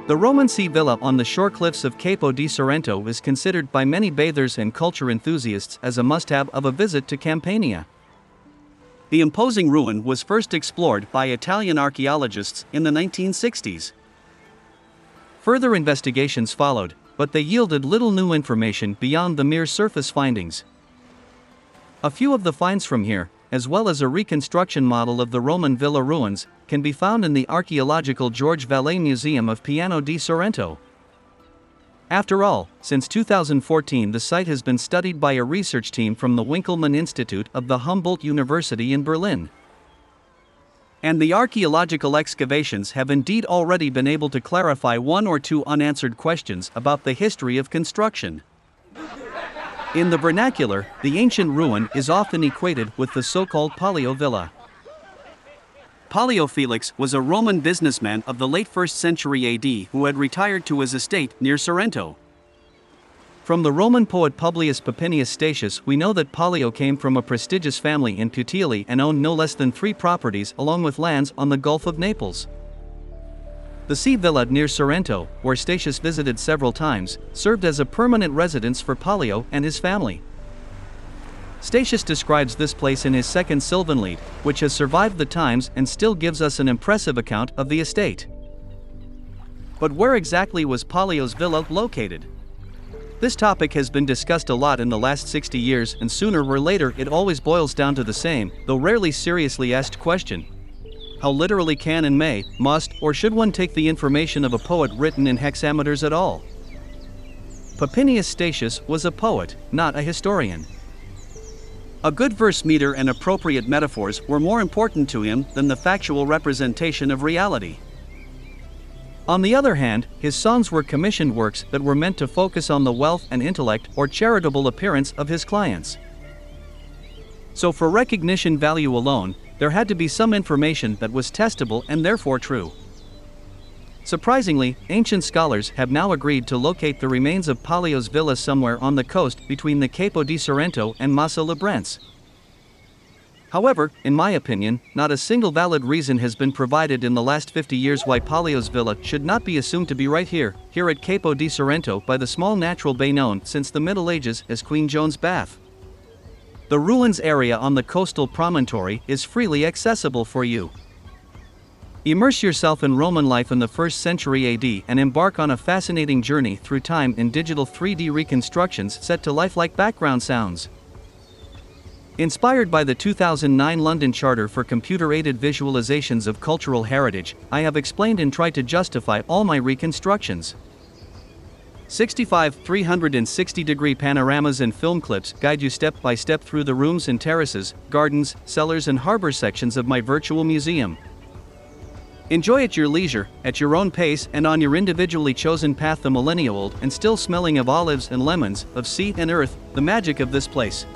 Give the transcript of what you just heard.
The Roman sea villa on the shore cliffs of Capo di Sorrento is considered by many bathers and culture enthusiasts as a must-have of a visit to Campania. The imposing ruin was first explored by Italian archaeologists in the 1960s. Further investigations followed, but they yielded little new information beyond the mere surface findings. A few of the finds from here, as well as a reconstruction model of the Roman villa ruins, can be found in the archaeological George Vallée Museum of Piano di Sorrento. After all, since 2014 the site has been studied by a research team from the Winkelmann Institute of the Humboldt University in Berlin. And the archaeological excavations have indeed already been able to clarify one or two unanswered questions about the history of construction. In the vernacular, the ancient ruin is often equated with the so-called Pollio Villa. Pollio Felix was a Roman businessman of the late 1st century AD who had retired to his estate near Sorrento. From the Roman poet Publius Popinius Statius we know that Pollio came from a prestigious family in Puteoli and owned no less than 3 properties along with lands on the Gulf of Naples. The sea villa near Sorrento, where Statius visited several times, served as a permanent residence for Pollio and his family. Statius describes this place in his second Sylvanlied, which has survived the times and still gives us an impressive account of the estate. But where exactly was Pollio's villa located? This topic has been discussed a lot in the last 60 years, and sooner or later it always boils down to the same, though rarely seriously asked question. How literally can and may, must, or should one take the information of a poet written in hexameters at all? Popinius Statius was a poet, not a historian. A good verse meter and appropriate metaphors were more important to him than the factual representation of reality. On the other hand, his songs were commissioned works that were meant to focus on the wealth and intellect or charitable appearance of his clients. So for recognition value alone, there had to be some information that was testable and therefore true. Surprisingly, ancient scholars have now agreed to locate the remains of Pollio's villa somewhere on the coast between the Capo di Sorrento and Massa Lebrunce. However, in my opinion, not a single valid reason has been provided in the last 50 years why Pollio's villa should not be assumed to be right here at Capo di Sorrento by the small natural bay known since the Middle Ages as Queen Joan's Bath. The ruins area on the coastal promontory is freely accessible for you. Immerse yourself in Roman life in the 1st century AD and embark on a fascinating journey through time in digital 3D reconstructions set to lifelike background sounds. Inspired by the 2009 London Charter for Computer-Aided Visualizations of Cultural Heritage, I have explained and tried to justify all my reconstructions. 65 360-degree panoramas and film clips guide you step by step through the rooms and terraces, gardens, cellars and harbor sections of my virtual museum. Enjoy at your leisure, at your own pace and on your individually chosen path. The millennia-old and still smelling of olives and lemons, of sea and earth, the magic of this place.